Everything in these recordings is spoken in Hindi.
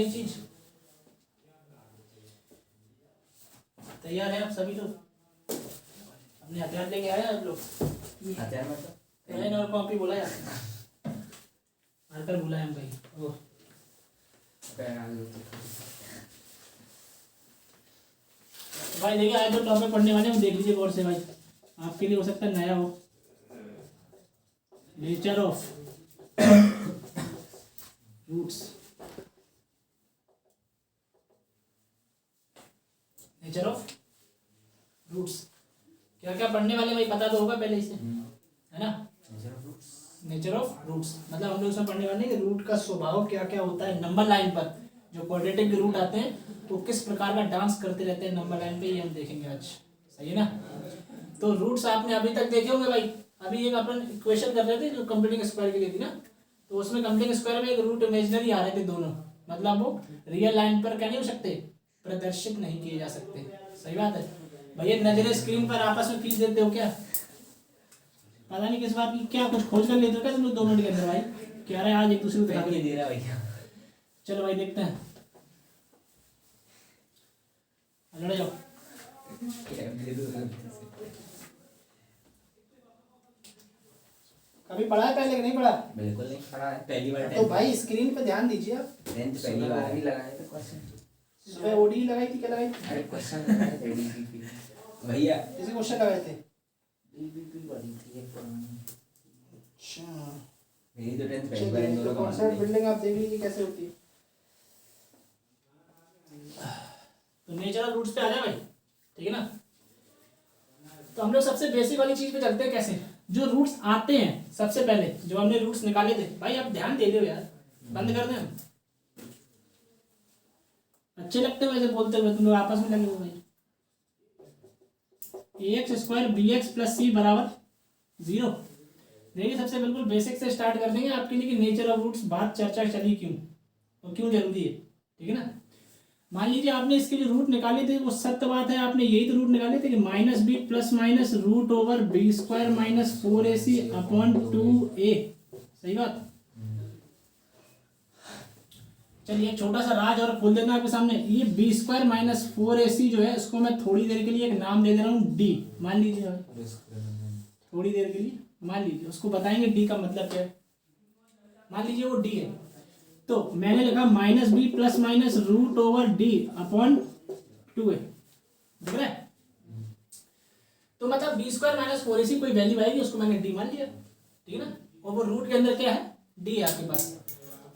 नई चीज? तैयार है आप सभी लोग? अपने हथियार लेके आए आप लोग? हथियार मतलब पेन और कॉपी बोला यार, मार्कर बुलाए हम भाई। ओ भाई देखिए, आज जो टॉपिक पढ़ने वाले हैं वो देख लीजिए गौर से भाई, आपके लिए हो सकता है नया हो। Nature of roots, nature of roots क्या क्या पढ़ने वाले भाई पता तो होगा पहले इसे, है ना? नेचर ऑफ रूट्स मतलब हम लोग उसमें पढ़ने वाले हैं कि रूट का स्वभाव क्या क्या होता है। नंबर लाइन पर जो क्वाड्रेटिक रूट आते हैं तो किस प्रकार का डांस करते रहते हैं नंबर लाइन पे, ये हम देखेंगे आज। सही है ना? तो रूट्स आपने अभी तक देखे होंगे भाई। अभी एक अपन इक्वेशन कर रहे थे जो कंप्लीटिंग स्क्वायर के लिए थी ना, तो उसमें कंप्लीटिंग स्क्वायर में एक रूट इमेजिनरी आ रहे थे दोनों, मतलब वो रियल लाइन पर क्या नहीं हो सकते, प्रदर्शित नहीं किए जा सकते। सही बात है भैया। नजरें स्क्रीन पर आपस में खींच देते हो क्या? पता नहीं किस बात की, क्या कुछ खोज कर लेते हो क्या तुम लोग 2 मिनट के अंदर भाई? क्या रहा है आज एक दूसरे को दिखा के दे रहा भैया। चलो भाई देखते हैं, लड़ जाओ। कभी पढ़ा है पहले कि नहीं पढ़ा? बिल्कुल नहीं पढ़ा है, पहली बार। तो भाई स्क्रीन पे ध्यान दीजिए आप। पहली बार भी लगाए थे क्वेश्चन। सुबह ओडी लगाई थी, क्या लगाई थी? अरे क्वेश्चन लगाए थे डीबीपी भैया। किसी क्वेश्चन लगाए थे? डीबीपी पढ़ी थी एक पुरानी। अच्छा मेरी तो 10th पहली बार इन दोनों का कॉन्सेप्ट बिल्डिंग आप देख लीजिए कैसे होती है। तो नेचर ऑफ रूट्स पे आ जाए भाई, ठीक है ना? तो हम लोग सबसे बेसिक वाली चीज पे चलते हैं। कैसे? जो रूट्स आते हैं सबसे पहले, जो हमने रूट्स निकाले थे भाई, आप ध्यान दे दो यार, बंद कर दें हम। अच्छे लगते हैं वैसे बोलते हुए, तुम लोग आपस में लगे हो भाई। ax² bx + c = 0। देखिए सबसे बिल्कुल बेसिक से स्टार्ट कर देंगे आपके लिए कि नेचर ऑफ रूट्स बात चर्चा चली क्यों और क्यों जरूरी है, ठीक है ना? मान लीजिए आपने इसके जो रूट निकाले थे वो सत्य बात है, आपने यही तो रूट निकाले थे कि -b ± √b² - 4ac/2a। सही बात। चलिए छोटा सा राज और खोल देना आपके सामने। ये b² - 4ac जो है इसको मैं थोड़ी देर के लिए एक नाम दे दे रहा हूँ d। मान लीजिए थोड़ी देर के लिए मान लीजिए, उसको बताएंगे d का मतलब क्या है। मान लीजिए वो d है, तो मैंने लिखा -b ± √d/2a। दिख रहा है? तो मतलब b² - 4ac कोई वैल्यू आएगी, उसको मैंने d मान लिया, ठीक है ना? और वो रूट के अंदर क्या है, d है आपके पास।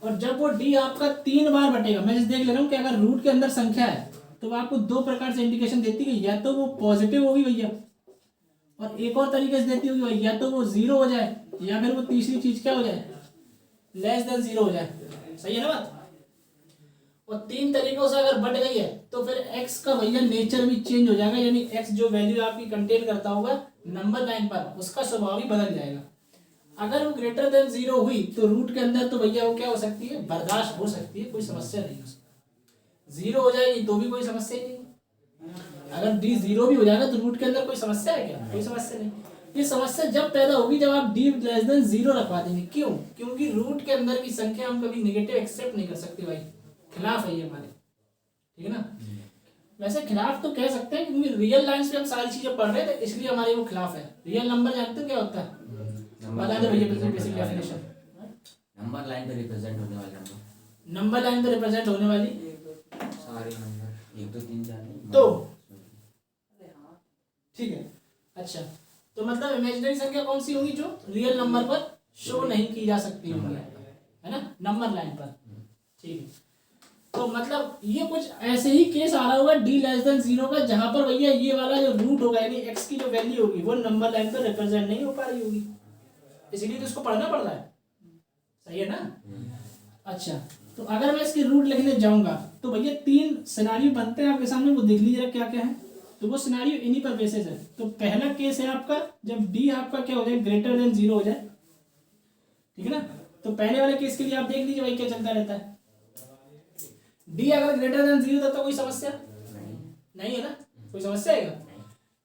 और जब वो d आपका 3 बार बटेगा, मैं जैसे देख ले रहा हूँ कि अगर रूट के अंदर संख्या है तो वो आपको 2 प्रकार से इंडिकेशन देती है, या तो वो पॉजिटिव होगी भैया, और एक और तरीके से देती होगी भाई, या तो वो 0 हो जाए, या फिर वो तीसरी चीज क्या हो जाए, <0 हो जाए। सही है ना बात? और 3 तरीकों से अगर बढ़ गई है तो फिर x का भैया नेचर भी चेंज हो जाएगा, यानी x जो वैल्यू आपकी कंटेन करता होगा नंबर लाइन पर, उसका स्वभाव ही बदल जाएगा। अगर वो <0 हुई तो रूट के अंदर तो भैया वो क्या हो सकती है, बर्दाश्त हो सकती है, कोई समस्या नहीं उसकी। 0 हो जाएगी तो भी कोई समस्या ही नहीं। अगर d 0 भी हो जाएगा तो रूट के अंदर कोई समस्या है क्या? कोई समस्या नहीं। ये समस्या जब पैदा होगी जब आप d < 0 रखवा देंगे। क्यों? क्योंकि रूट के अंदर की संख्या हम कभी नेगेटिव एक्सेप्ट नहीं कर सकते भाई, खिलाफ है ये हमारे, ठीक है ना? वैसे खिलाफ तो कह सकते हैं क्योंकि रियल लाइंस पे हम सारी चीजें पढ़ रहे थे, इसलिए हमारे वो खिलाफ है। रियल नंबर जानते हो क्या होता है? बता दो भैया बेसिक डेफिनेशन। नंबर लाइन पे रिप्रेजेंट होने वाले नंबर, नंबर लाइन पे रिप्रेजेंट होने वाली सारे नंबर 1 2 3 4 तो ठीक है। अच्छा तो मतलब इमेजिनरी संख्या कौन सी होगी जो रियल नंबर पर शो नहीं की जा सकती होगी, है ना, नंबर लाइन पर। ठीक है, तो मतलब ये कुछ ऐसे ही केस आ रहा होगा d < 0 का, जहां पर भैया ये वाला जो रूट होगा यानी x की जो वैल्यू होगी वो नंबर लाइन पर रिप्रेजेंट नहीं हो पा रही होगी, इसलिए तो इसको पढ़ना पड़ रहा है। सही है ना? अच्छा तो अगर मैं इसकी रूट लिखने जाऊंगा तो भैया 3 सिनेरियो बनते हैं आपके सामने, वो देख लीजिए क्या क्या है। तो वो सिनेरियो इन्हीं पर बेसिस है। तो पहला केस है आपका जब d आपका क्या हो जाए <0 हो जाए, ठीक है ना? तो पहले वाले केस के लिए आप देख लीजिए भाई क्या चलता रहता है। d अगर <0 था तो कोई समस्या नहीं है ना, कोई समस्या है क्या?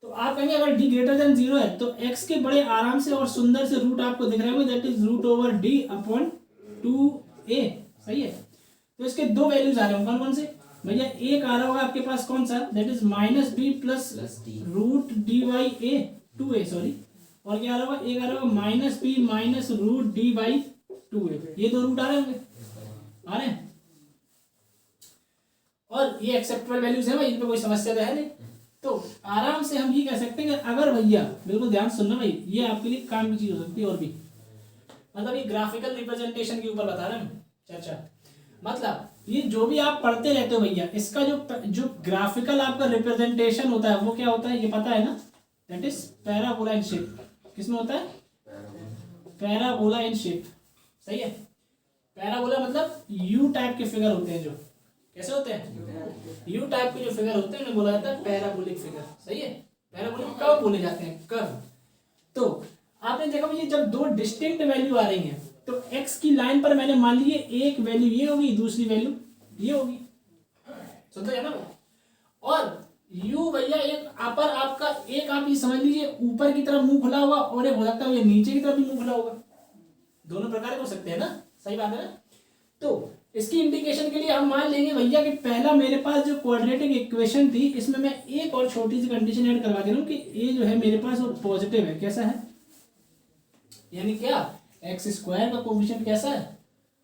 तो आप कहेंगे अगर d <0 है तो x के बड़े आराम से और सुंदर से रूट आपको दिख रहे होंगे, दैट इज √d/2a। सही है? तो इसके दो वैल्यूज आ रहे हैं, कौन कौन से भैया? एक आ रहा होगा आपके पास कौन सा, that is -b plus root D by A 2a, sorry, और क्या आ रहा होगा? एक आ रहा होगा -b minus root D by 2a। ये दो रूट आ रहे होंगे, आ रहे हैं, और ये एक्सेप्टेबल वैल्यूज है भाई, इनमें कोई समस्या तो है नहीं। तो आराम से हम ये कह सकते हैं कि अगर भैया, बिल्कुल ध्यान सुनना भाई, ये आपके लिए काम की चीज हो सकती है। और भी मतलब ये ग्राफिकल रिप्रेजेंटेशन के ऊपर बता रहे हैं चर्चा। मतलब ये जो भी आप पढ़ते रहते हो भैया, इसका जो ग्राफिकल आपका रिप्रेजेंटेशन होता है वो क्या होता है, ये पता है ना? That is parabola in shape. किसमें होता है? पैराबोला इन शेप, सही है। पैराबोला मतलब यू टाइप के फिगर होते हैं, जो कैसे होते हैं? यू टाइप के जो फिगर होते हैं उन्हें बोला जाता है पैराबोलिक फिगर, सही है। पैराबोलिक कर्व बोले जाते हैं, कर्व। तो आपने देखा भैया, जब दो डिस्टिंक्ट वैल्यू आ रही हैं तो एक्स की लाइन पर मैंने मान लिए एक वैल्यू ये होगी, दूसरी वैल्यू ये होगी, सुनते हैं ना? और यू भैया एक अपर आपका, एक आप ये समझ लीजिए ऊपर की तरफ मुंह खुला होगा, और एक हो सकता है ये नीचे की तरफ भी मुंह खुला होगा। दोनों प्रकार के हो सकते हैं ना, सही बात है ना? तो इसकी इंडिकेशन के लिए हम मान लेंगे भैया कि पहला मेरे पास जो क्वाड्रेटिक इक्वेशन थी, इसमें मैं एक और छोटी सी कंडीशन ऐड करवा दे रहा हूँ कि ये जो है मेरे पास वो पॉजिटिव है। कैसा है? यानी क्या? एक्स स्क्वायर का कोफिशिएंट कैसा है?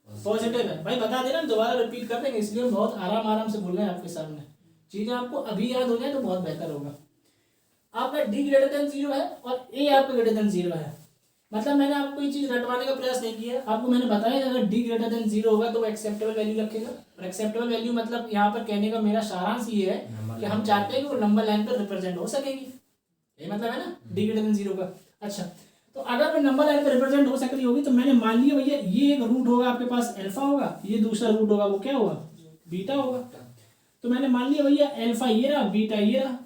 पॉजिटिव है। भाई बता देना, हम दोबारा रिपीट कर देंगे, इसलिए हम बहुत आराम आराम से बोल रहे हैं आपके सामने। चीजें आपको अभी याद हो जाए तो बहुत बेहतर होगा। आपका डी ग्रेटर देन 0 है और ए आपका ग्रेटर देन 0 है। मतलब मैंने आपको ये चीज रटवाने का प्रयास नहीं किया, आपको मैंने बताया कि अगर डी ग्रेटर देन 0 होगा तो वो एक्सेप्टेबल वैल्यू रखेगा। और एक्सेप्टेबल वैल्यू मतलब यहाँ पर कहने का मेरा सारांश ये है कि हम चाहते हैं कि वो नंबर लाइन पर रिप्रेजेंट हो सकेगी। ये मतलब है ना डी ग्रेटर देन 0 का। अच्छा, तो अगर वो नंबर लाइन पर रिप्रेजेंट हो सकती होगी तो मैंने मान लिया भैया ये एक रूट होगा आपके पास अल्फा होगा, ये दूसरा रूट होगा वो क्या होगा? बीटा होगा। तो मैंने मान लिया भैया अल्फा ये रहा, बीटा ये रहा,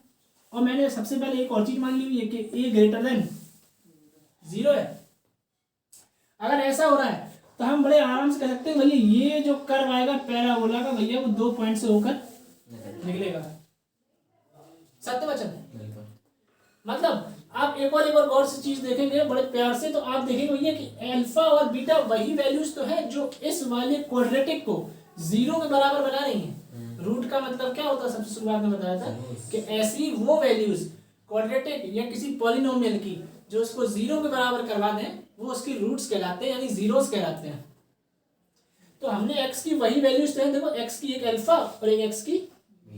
और मैंने सबसे पहले एक और चीज मान ली हुई है कि ए ग्रेटर देन 0 है। अगर ऐसा हो रहा है तो हम बड़े आराम से कह सकते हैं भैया ये जो कर्व आएगा पैराबोला का भैया वो 2 पॉइंट से होकर निकलेगा। सत्य वचन। मतलब आप एक और गौर से चीज देखेंगे बड़े प्यार से, तो आप देखेंगे भैया कि अल्फा और बीटा वही वैल्यूज तो है जो इस वाले क्वाड्रेटिक को 0 के बराबर बना रही हैं। रूट का मतलब क्या होता है, सबसे शुरुआत में बताया था कि ऐसी वो वैल्यूज क्वाड्रेटिक या किसी पॉलिनोमियल की जो उसको 0 के बराबर करवा दें वो उसकी रूट्स कहलाते हैं, यानी जीरोस कहलाते हैं। तो हमने x की वही वैल्यूज हैं, देखो x की एक अल्फा और एक x की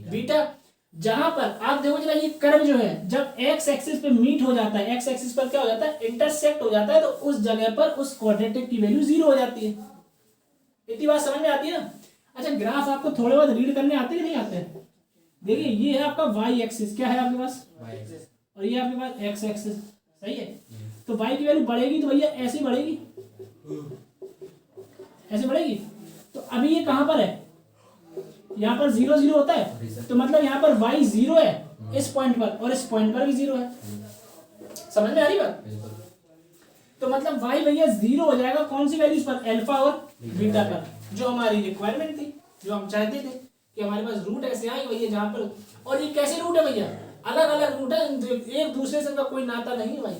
बीटा। जहां पर आप देखो जरा ये कर्व जो है जब x एक्सिस पे मीट हो जाता है, x एक्सिस पर क्या हो जाता है? इंटरसेक्ट हो जाता है, तो उस जगह पर उस क्वाड्रेटिक की वैल्यू 0 हो जाती है। इतनी बात समझ में आती है ना? अच्छा, ग्राफ आपको थोड़े बहुत रीड करने आते कि नहीं आते? देखिए ये है आपका y एक्सिस, क्या है आपके पास? और ये आपके पास x एक्सिस, सही है। तो y की वैल्यू बढ़ेगी तो भैया ऐसे बढ़ेगी, ऐसे बढ़ेगी। तो अभी ये कहां पर है? यहाँ पर 0 0 होता है, तो मतलब यहाँ पर y 0 है इस पॉइंट पर, और इस पॉइंट पर भी 0 है। समझ में आ रही बात? तो मतलब y भैया 0 हो जाएगा कौन सी वैल्यूज पर? अल्फा और बीटा पर, जो हमारी रिक्वायरमेंट थी, जो हम चाहते थे कि हमारे पास रूट ऐसे आए भैया जहाँ पर। और ये कैसे रूट है भैया? अलग अलग रूट है, एक दूसरे से का कोई नाता नहीं है भाई,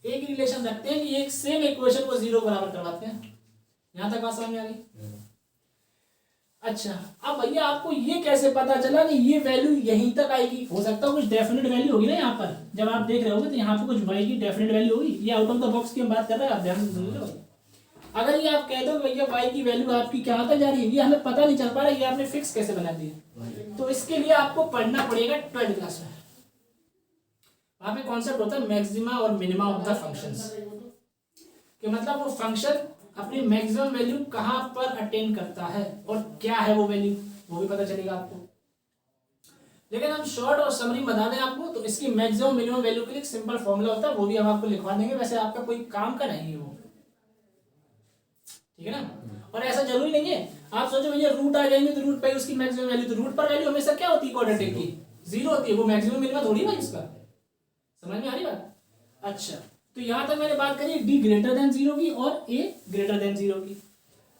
एक ही रिलेशन रखते हैं कि एक सेम इक्वेशन को 0 बराबर करवाते हैं। यहाँ तक बात समझ में आ गई? अच्छा, अब भैया आपको ये कैसे पता चला कि ये वैल्यू यहीं तक आएगी? हो सकता है कुछ डेफिनेट वैल्यू होगी ना यहाँ पर, जब आप देख रहे होगे तो यहाँ पर कुछ y की डेफिनेट वैल्यू होगी। ये आउट ऑफ द बॉक्स की हम बात कर रहे हैं, आप ध्यान से सुन लो भाई। अगर ये आप कह दो भैया y की वैल्यू आपकी क्या होता जा रही है, ये हमें पता नहीं चल पा रहा है, ये आपने फिक्स कैसे बना दिया? तो इसके लिए आपको पढ़ना पड़ेगा 12th क्लास में। वहां पे कॉन्सेप्ट होता है मैक्सिमा और मिनिमा ऑफ द फंक्शंस, कि मतलब वो फंक्शन अपनी मैक्सिमम वैल्यू कहां पर अटेन करता है और क्या है वो वैल्यू, वो भी पता चलेगा आपको। लेकिन हम शॉर्ट और समरी बता दें आपको, तो इसकी मैक्सिमम मिनिमम वैल्यू के लिए एक सिंपल फॉर्मूला होता है, वो भी हम आपको लिखवा देंगे। वैसे आपका कोई काम का नहीं है वो, ठीक है ना? और ऐसा जरूरी नहीं है आप सोचो भैया रूट आ जाएंगे तो रूट पे उसकी मैक्सिमम वैल्यू, तो रूट पर वैल्यू हमेशा क्या होती है क्वाड्रेटिक की? 0 होती है। वो मैक्सिमम मिनिमम थोड़ी है इसका। समझ में आ रही बात? अच्छा, तो यहां तक मैंने बात करी डी ग्रेटर देन 0 की और ए ग्रेटर देन 0 की।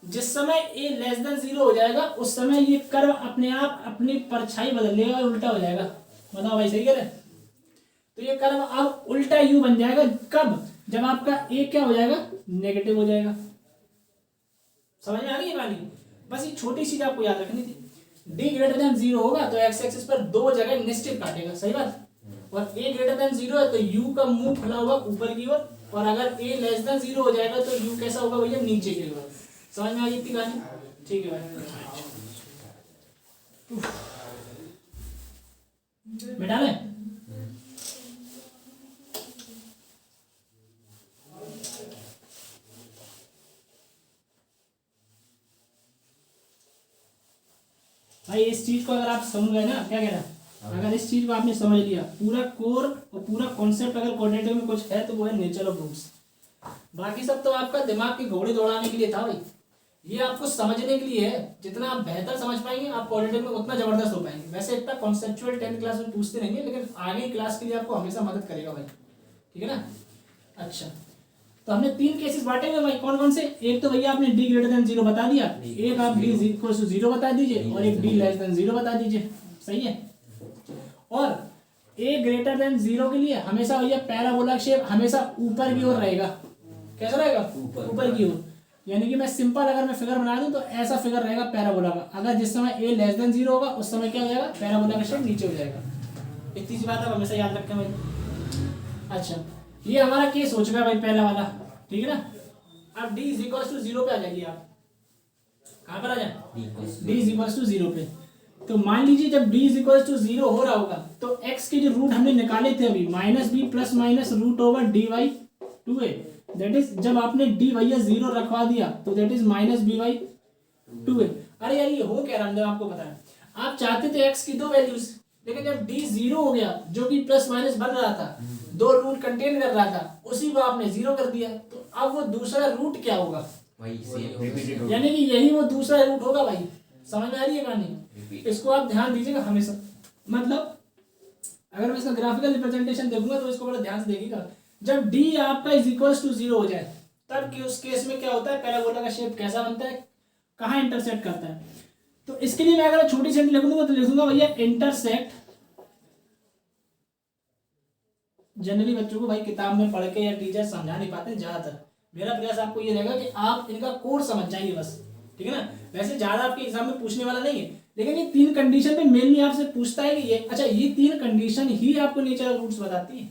जिस समय ए लेस देन 0 हो जाएगा उस समय ये कर्व अपने आप अपनी परछाई बदल लेगा और उल्टा हो जाएगा। बताओ भाई, सही कह रहे? तो ये कर्व अब उल्टा यू बन जाएगा। कब? जब आपका ए क्या हो जाएगा? नेगेटिव हो जाएगा। समझ में आ गई ये वाली? बस ये छोटी चीज आपको याद रखनी थी। d ग्रेटर देन 0 होगा तो x एक्सिस पर दो जगह निश्चित काटेगा, सही बात। और a ग्रेटर देन 0 है तो u का मुंह खुला होगा ऊपर की ओर, और अगर a लेस देन 0 हो जाएगा तो u कैसा होगा भैया, नीचे की ओर। समझ में आ गई इतनी कहानी? ठीक है भाई, मिटा लें। भाई इस चीज को अगर आप समझ गए ना, क्या कह रहा है, अगर इस चीज को आपने समझ लिया, पूरा कोर और पूरा कॉन्सेप्ट अगर कोऑर्डिनेटर में कुछ है तो वो है नेचर ऑफ रूट्स। बाकी सब तो आपका दिमाग की घोड़े दौड़ाने के लिए था भाई, ये आपको समझने के लिए है। जितना आप बेहतर समझ पाएंगे आप कोऑर्डिनेटर में उतना जबरदस्त हो पाएंगे। वैसे इतना कॉन्सेप्चुअल 10th क्लास में पूछते रहेंगे, लेकिन आगे क्लास के लिए आपको हमेशा मदद करेगा भाई, ठीक है ना। अच्छा, तो हमने 3 केसेस बांटे हुए भाई, कौन कौन से? एक तो भैया आपने d ग्रेटर देन 0 बता दिया, एक आप d इक्वल टू 0 बता दीजिए, और एक d लेस देन 0 बता दीजिए, सही है। और a ग्रेटर देन 0 के लिए हमेशा भैया पैराबोला शेप हमेशा ऊपर की ओर रहेगा। कैसा रहेगा? ऊपर की ओर। यानी कि मैं सिंपल अगर मैं फिगर बना दूं तो ऐसा फिगर रहेगा पैराबोला का। अगर जिस समय a लेस देन 0 होगा उस समय क्या हो जाएगा, पैराबोला का शेप नीचे हो जाएगा। इतनी सी बात आप हमेशा याद रखें भाई। अच्छा, ये हमारा केस हो चुका है भाई, पहला वाला, ठीक है ना। अब d इज इक्वल टू 0 पे आ जाइए आप। कहाँ पर आ जाए? d इज इक्वल टू 0 पे। तो मान लीजिए जब d इज इक्वल टू 0 हो रहा होगा तो x के जो रूट हमने निकाले थे अभी, -b plus minus root over dy 2a, that is जब आपने d भैया 0 रखवा दिया तो दैट इज -b/2a। अरे यार ये हो क्या रहा है, आपको पता है, आप चाहते थे x की दो वैल्यूज, लेकिन जब d 0 हो गया जो कि प्लस माइनस बन रहा था, दो रूट कंटेन कर रहा था, उसी को आपने 0 कर दिया। तो अब वो दूसरा रूट क्या होगा, यानी कि यही वो दूसरा रूट होगा भाई। समझ में आ रही है कहानी? इसको आप ध्यान दीजिएगा हमेशा। मतलब अगर मैं इसका ग्राफिकल रिप्रेजेंटेशन देखूंगा तो इसको बड़ा ध्यान से देखिएगा। जब d आपका इज इक्वल्स टू 0 हो जाए तब कि उस केस में क्या होता है, पैराबोला का शेप कैसा बनता है, कहाँ इंटरसेक्ट करता है। तो इसके लिए मैं अगर छोटी सी लिख दूंगा तो लिख दूंगा भैया इंटरसेक्ट। जनरली बच्चों को भाई किताब में पढ़ के या टीचर समझा नहीं पाते ज्यादातर। मेरा प्रयास आपको ये रहेगा कि आप इनका कोड समझ जाइए बस, ठीक है ना। वैसे ज्यादा आपके एग्जाम में पूछने वाला नहीं है, लेकिन ये 3 कंडीशन पे मेनली आपसे पूछता है कि ये, अच्छा ये 3 कंडीशन ही आपको नेचर ऑफ रूट्स बताती है।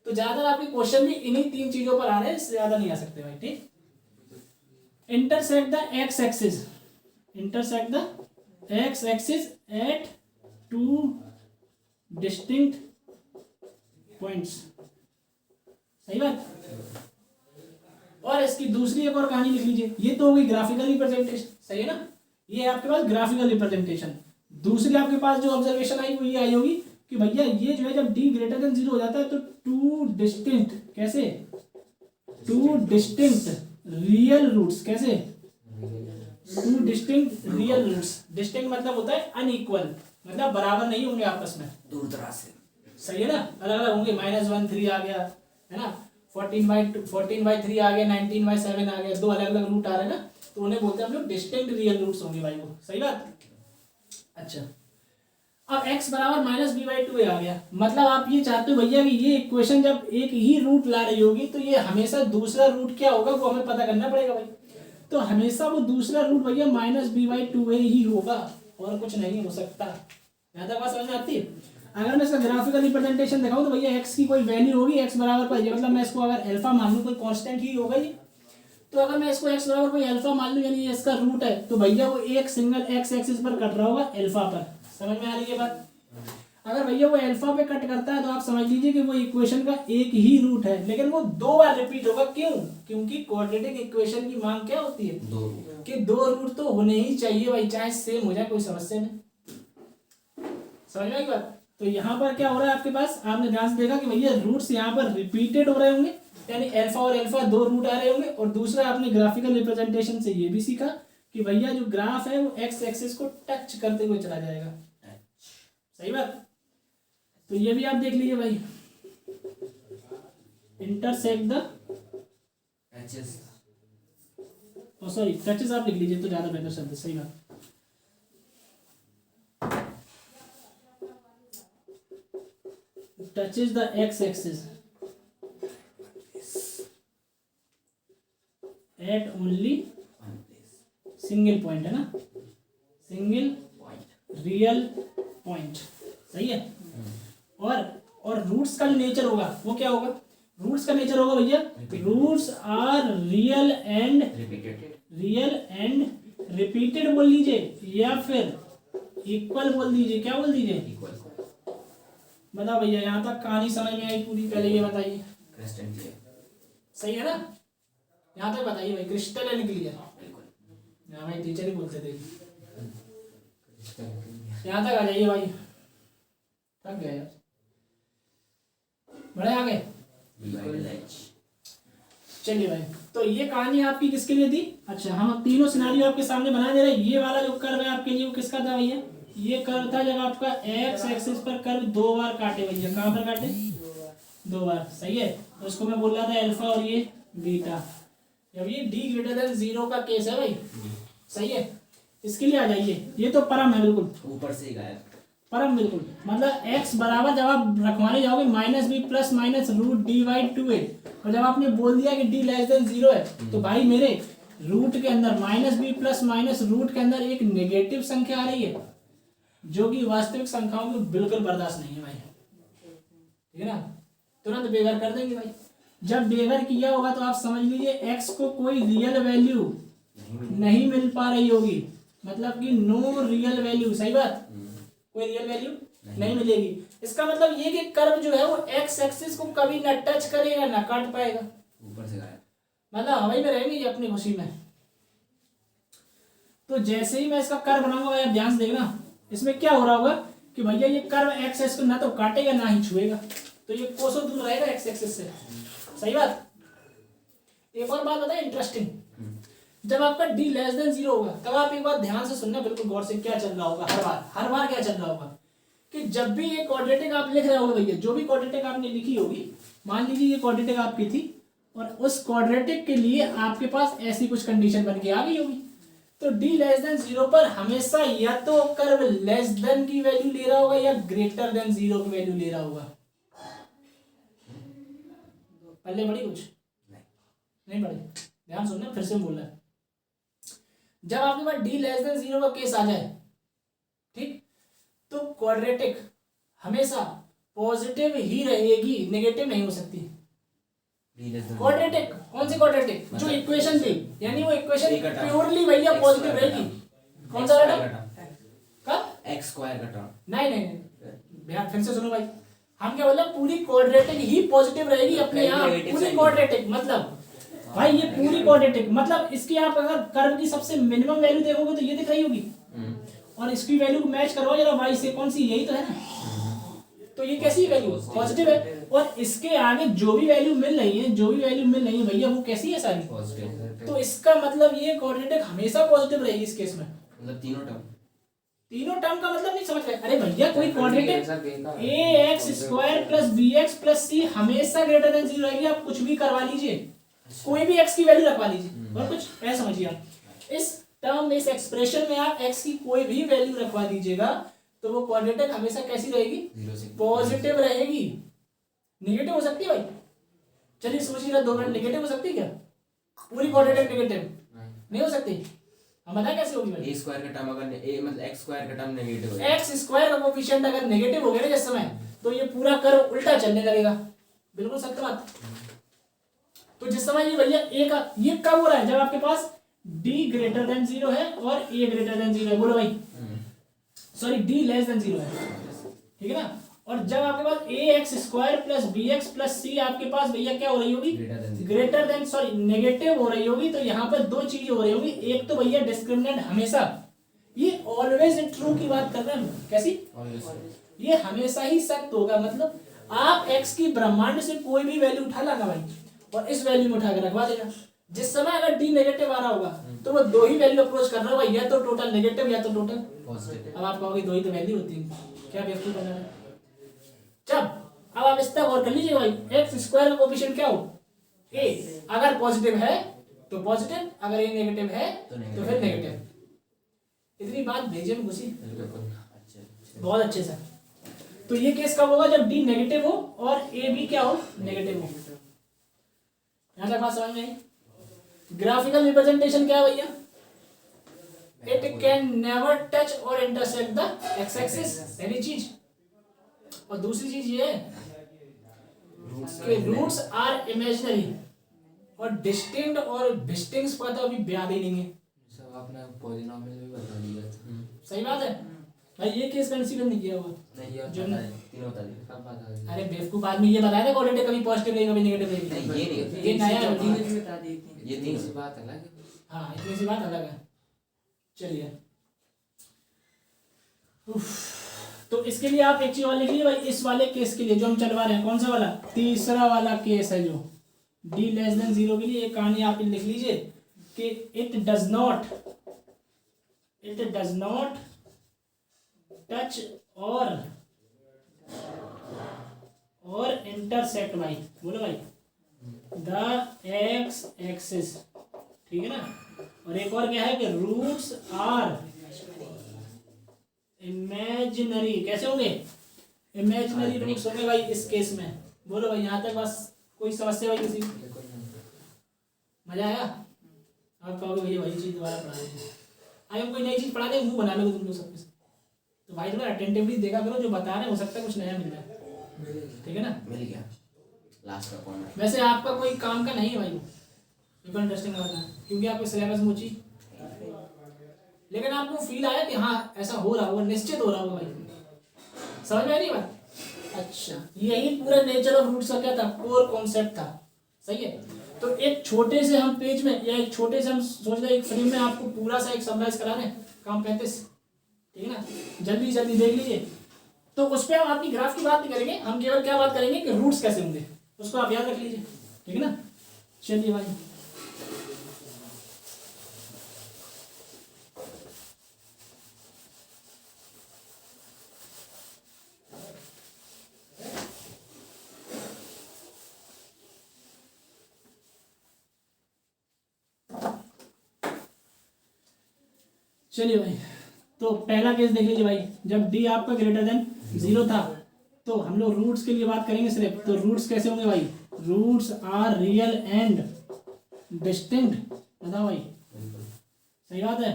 तो ज्यादातर आपके क्वेश्चन भी इन्हीं 3 चीजों पर आ रहे हैं, इससे ज्यादा नहीं आ सकते भाई, ठीक। Intersect the x axis, intersect the x axis at 2 distinct points, सही बात। और इसकी दूसरी एक और कहानी लिख लीजिए, ये तो होगी ग्राफिकल रिप्रेजेंटेशन, सही है ना। ये आपके पास ग्राफिकल रिप्रेजेंटेशन। दूसरी आपके पास जो ऑब्जर्वेशन आई वो ये आई होगी कि भैया ये जो है जब d ग्रेटर देन 0 हो जाता है तो 2 डिस्टिंक्ट, कैसे, 2 डिस्टिंक्ट रियल रूट्स, कैसे, 2 डिस्टिंक्ट रियल रूट्स। डिस्टिंक्ट मतलब होता है अनइक्वल, मतलब बराबर नहीं होंगे आपस में, दूर दराज से, सही है ना, अलग अलग होंगे। -1 3 आ गया है ना, 14/3 आ गया, 19/7 आ गया, दो अलग अलग रूट आ रहे हैं ना, तो उन्हें बोलते हैं हम लोग डिस्टिंक्ट रियल रूट्स होंगे भाई, वो सही बात। अच्छा, अब x बराबर -b/2a आ गया, मतलब आप ये चाहते हो भैया कि ये इक्वेशन जब एक ही रूट ला रही होगी तो ये हमेशा दूसरा रूट क्या होगा वो हमें पता करना पड़ेगा भाई। तो हमेशा वो दूसरा रूट भैया -b/2a ही होगा और कुछ नहीं हो सकता। यहाँ तक बात समझ में आती है? अगर मैं इसका ग्राफिकल रिप्रेजेंटेशन दिखाऊं तो भैया x की कोई वैल्यू होगी, x बराबर पर, ये मतलब मैं इसको अगर अल्फा मान लूं कोई कांस्टेंट ही होगा ये। तो अगर मैं इसको x बराबर कोई अल्फा मान लूं, यानी ये इसका रूट है, तो भैया वो एक सिंगल x एक्सिस पर कट रहा होगा अल्फा पर। समझ में आ रही है बात? अगर भैया वो अल्फा पे कट करता है तो आप समझ लीजिए कि वो इक्वेशन का एक ही रूट है, लेकिन वो 2 बार रिपीट होगा। क्यों? क्योंकि क्वाड्रेटिक इक्वेशन की मांग क्या होती है, कि 2 रूट तो होने ही चाहिए भाई, चाहे सेम हो जाए कोई समस्या नहीं। समझ में आई बात? तो यहाँ पर क्या हो रहा है आपके पास, आपने ध्यान से देखा कि भैया रूट्स यहाँ पर रिपीटेड हो रहे होंगे, यानी अल्फा और अल्फा 2 रूट आ रहे होंगे। और दूसरा आपने ग्राफिकल रिप्रेजेंटेशन से ये भी सीखा कि भैया जो ग्राफ है वो एक्स एक्सिस को टच करते हुए चला जाएगा, सही बात। तो ये भी आप देख लीजिए भाई, intersect the touches, sorry touches आप लिख लीजिए तो ज्यादा बेहतर शब्द, सही बात। Touches the x axis at only single point है ना, सिंगल पॉइंट रियल पॉइंट, सही है। और रूट्स का जो नेचर होगा वो क्या होगा, रूट्स का नेचर होगा भैया, roots are real and repeated बोल लीजिए या फिर इक्वल बोल दीजिए, क्या बोल दीजिए, इक्वल। बताओ भैया यहाँ तक कहानी समझ में आई पूरी, पहले ये बताइए, क्रिस्टल क्लियर। सही है ना, यहाँ तक बताइए भाई, क्रिस्टल है निकली है, बिल्कुल। यहाँ भाई टीचर ही बोलते थे, क्रिस्टल क्लियर। यहाँ तक आ जाइए भाई, थक गए यार, बड़े आगे। बिल्कुल एच। चलिए भाई, तो ये कहानी आपकी किसके लिए थी, अच्छा हम तीनों सिनारियो आपके सामने बना दे रहे हैं। ये वाला जो कर्व है आपके लिए वो किसका था भैया, ये कर्व था जब आपका एक्स एक्सिस पर कर्व 2 बार काटे भैया, कहाँ पर काटे, 2 बार, सही है। तो उसको मैं बोल रहा था अल्फा और ये बीटा, जब ये डी ग्रेटर देन 0 का केस है भाई, सही है। इसके लिए आ जाइए, ये तो परम है बिल्कुल, ऊपर से ही गायब। परम बिल्कुल, मतलब x बराबर जब आप रखवाने जाओगे -b plus minus root D by 2a, और जब आपने बोल दिया कि d लेस देन 0 है, तो भाई मेरे रूट के अंदर -b प्लस माइनस रूट के अंदर एक नेगेटिव संख्या आ रही है, जो कि वास्तविक संख्याओं को बिल्कुल बर्दाश्त नहीं है भाई, ठीक है ना, तुरंत बेघर कर देंगे भाई। जब बेघर किया होगा तो आप समझ लीजिए x को कोई रियल वैल्यू नहीं मिल पा रही होगी, मतलब कि नो रियल वैल्यू, सही बात, कोई रियल वैल्यू नहीं मिलेगी। इसका मतलब ये कि कर्व जो है वो एक्स एक्सिस को कभी ना टच करेगा ना काट पाएगा, ऊपर से गायब। मतलब हवाई में रहेंगे ये अपनी खुशी में। तो जैसे ही मैं इसका कर्व बनाऊंगा भाई, आप ध्यान से देखना, इसमें क्या हो रहा होगा कि भैया ये कर्व एक्स एक्सिस को ना तो काटेगा ना ही छुएगा, तो ये कोसों दूर रहेगा एक्स एक्सिस से, सही बात। एक और बात बताए इंटरेस्टिंग, जब आपका d लेस देन 0 होगा तब आप एक बात ध्यान से सुनना बिल्कुल गौर से, क्या चल रहा होगा हर बार क्या चल रहा होगा कि जब भी ये क्वाड्रेटिक आप लिख रहे होगे भैया, जो भी क्वाड्रेटिक आपने लिखी होगी, मान लीजिए ये क्वाड्रेटिक आपकी थी और उस क्वाड्रेटिक के लिए आपके पास ऐसी कुछ कंडीशन बन के आ गई होगी, तो d लेस देन 0 पर हमेशा या तो कर्व लेस देन की वैल्यू ले रहा होगा या ग्रेटर देन 0 की वैल्यू ले रहा होगा। पहले बड़ी कुछ नहीं पढ़े, ध्यान सुनना, फिर से बोलना है। जब आपके पास d लेस देन 0 का केस आ जाए, ठीक, तो क्वाड्रेटिक हमेशा पॉजिटिव ही रहेगी, नेगेटिव नहीं हो सकती। क्वाड्रेटिक कौन सी क्वाड्रेटिक, जो इक्वेशन थी, यानी वो इक्वेशन प्योरली भैया पॉजिटिव रहेगी। कौन सा टर्म का, एक्स स्क्वायर का टर्म, नहीं, फिर से सुनो भाई, हम क्या बोले, पूरी क्वाड्रेटिक ही पॉजिटिव रहेगी अपने यहाँ, पूरी क्वाड्रेटिक मतलब भाई ये पूरी क्वाड्रेटिक मतलब इसकी आप अगर कर्व की सबसे मिनिमम वैल्यू देखोगे तो ये दिख रही होगी, और इसकी वैल्यू को मैच करवाओ जरा y से, कौन सी, यही तो है ना, तो ये कैसी वैल्यू पॉजिटिव है, और इसके आगे जो भी वैल्यू मिल रही है भैया वो कैसी है, सारी पॉजिटिव। तो इसका मतलब ये क्वाड्रेटिक हमेशा पॉजिटिव रहेगी इस केस में, मतलब तीनों टर्म का मतलब नहीं समझ रहे, अरे भैया कोई quadratic ax square plus bx plus c हमेशा ग्रेटर देन 0 रहेगी, आप कुछ भी करवा लीजिए, कोई भी x की वैल्यू रखवा लीजिए, और कुछ ऐसा समझिए आप, इस टर्म में, इस एक्सप्रेशन में आप x की कोई भी वैल्यू रखवा दीजिएगा तो वो क्वाड्रेटिक हमेशा कैसी रहेगी, पॉजिटिव रहेगी। नेगेटिव हो सकती है भाई, चलिए सोचिए 2 मिनट, नेगेटिव हो सकती है क्या, पूरी क्वाड्रेटिक नेगेटिव नहीं हो सकती, हम बताएं कैसे होगी भाई। a स्क्वायर का टर्म अगर मतलब x स्क्वायर का टर्म नेगेटिव हो, x स्क्वायर का कोफिशिएंट अगर नेगेटिव हो गया ना जिस समय, तो ये पूरा कर्व उल्टा चलने लगेगा, बिल्कुल सत्य बात। तो जिस समय ये भैया a का, ये कब हो रहा है, जब आपके पास d ग्रेटर देन 0 है और a ग्रेटर देन 0 है, बोलो भाई, सॉरी d लेस देन 0 है, ठीक है ना, और जब आपके पास ax square plus bx plus c आपके पास भैया क्या हो रही होगी, ग्रेटर देन सॉरी नेगेटिव हो रही होगी, तो यहाँ पर 2 चीजें हो रही होगी, एक तो भैया डिस्क्रिमिनेंट हमेशा, ये ऑलवेज ट्रू की बात कर रहे हैं, कैसी, ये हमेशा ही सत्य होगा, मतलब आप x की ब्रह्मांड से कोई भी वैल्यू उठा लाना भाई और इस वैल्यू में उठा के रखवा देना, जिस समय अगर d नेगेटिव आ रहा होगा तो वो 2 ही वैल्यू अप्रोच कर रहा होगा, या तो टोटल नेगेटिव या तो टोटल पॉजिटिव। अब आप कहोगे 2 ही तो वैल्यू होती है, क्या बेवकूफ बना है। जब अब आप इस तक और कर लीजिए भाई, एक्स स्क्वायर का कोएफिशिएंट क्या हो, a, अगर पॉजिटिव है तो पॉजिटिव, अगर a नेगेटिव है तो फिर नेगेटिव। इतनी बात भेजे में घुसी बहुत अच्छे से। तो ये केस कब होगा, जब d नेगेटिव हो और a भी क्या हो, नेगेटिव हो। यहाँ तक बात समझ में आई। ग्राफिकल रिप्रेजेंटेशन क्या है भैया, इट कैन नेवर टच और इंटरसेक्ट द एक्स एक्सिस, पहली चीज। और दूसरी चीज ये है कि रूट्स आर इमेजिनरी और डिस्टिंक्ट और डिस्टिंक्ट का तो अभी याद ही नहीं है। सब आपने पॉलिनोमियल भी बता दिया था। सही बात है भाई, ये केस कंसीडर नहीं किया हुआ। नहीं ये जो बता दे, तीनों बता दे। सब बता दिया। अरे बेवकूफ आदमी, ये बताया था क्वालिटी कभी पॉजिटिव रहेगी कभी नेगेटिव रहेगी। नहीं ये नहीं, ये नया है। बता दी थी। ये इतनी तीन सी बात अलग है। हाँ इतनी सी बात अलग है। चलिए तो इसके लिए आप एक चीज और लिख लीजिए भाई, इस वाले केस के लिए जो हम चलवा रहे हैं, कौन सा वाला, तीसरा वाला केस है जो d लेस देन 0 के लिए, एक कहानी आप लिख लीजिए कि इट डज नॉट टच और इंटरसेक्ट भाई, बोलो भाई, द एक्स एक्सिस, ठीक है ना। और एक और क्या है कि रूट्स आर इमेजिनरी, कैसे होंगे, इमेजिनरी रूट्स होंगे भाई इस केस में। बोलो भाई यहाँ तक बस कोई समस्या भाई किसी को? मजा आया? आप कहोगे भैया वही चीज दोबारा पढ़ा दीजिए, आगे हम कोई नई चीज पढ़ा दे मुंह बना लो तुम लोग सबके। तो भाई थोड़ा अटेंटिवली देखा करो, जो बता रहे हैं हो सकता है कुछ नया मिल जाए, ठीक है ना। मिल गया लास्ट का पॉइंट। वैसे आपका कोई काम का नहीं है भाई, बिल्कुल इंटरेस्टिंग बात है, क्योंकि आपको सिलेबस में चीज, लेकिन आपको फील आया कि हाँ ऐसा हो रहा होगा, निश्चित हो रहा होगा भाई। समझ में आई नहीं बात? अच्छा, यही पूरा नेचर ऑफ रूट्स का क्या था, कोर कॉन्सेप्ट था। सही है। तो एक छोटे से हम पेज में या एक छोटे से हम सोच रहे एक फ्रेम में आपको पूरा सा एक समराइज करा रहे हैं, काम 35, ठीक है ना। जल्दी जल्दी देख लीजिए। तो उस पर हम आपकी ग्राफ की बात नहीं करेंगे, हम केवल क्या बात करेंगे कि रूट्स कैसे होंगे, उसको आप याद रख लीजिए, ठीक है ना। चलिए भाई, चलिए भाई, तो पहला केस देख लीजिए भाई, जब d आपका ग्रेटर देन 0 था, तो हम लोग रूट्स के लिए बात करेंगे सिर्फ। तो रूट्स कैसे होंगे भाई, roots are real and distinct, बताओ भाई, सही बात है।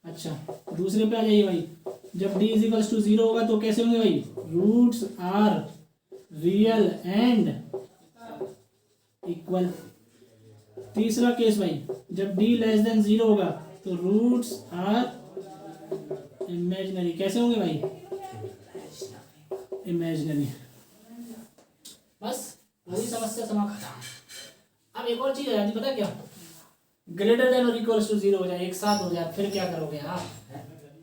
अच्छा, दूसरे पे आ जाइए भाई, जब d इज इक्वल्स टू 0 होगा तो कैसे होंगे भाई, roots are real and equal. तीसरा केस भाई, जब d लेस देन 0 होगा तो रूट्स आर इमेजिनरी, कैसे होंगे भाई, इमेजिनरी। बस वही समस्या समाप्त। अब एक और चीज आ जाती, पता क्या, ग्रेटर देन और इक्वल्स टू 0 हो जाए, एक साथ हो जाए, फिर क्या करोगे आप?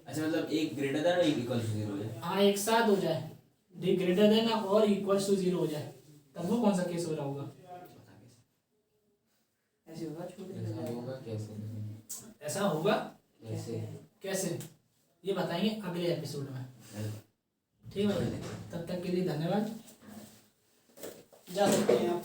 अच्छा मतलब एक ग्रेटर देन और एक इक्वल टू 0 है। हाँ एक साथ हो जाए, डी ग्रेटर देन और इक्वल्स टू 0 हो जाए, तब वो कौन सा केस हो रहा होगा? ऐसे होगा, छोटे ऐसा होगा कैसे? ऐसा होगा कैसे? कैसे, ये बताएंगे अगले एपिसोड में, ठीक है भाई। तब तक के लिए धन्यवाद, जा सकते हैं आप।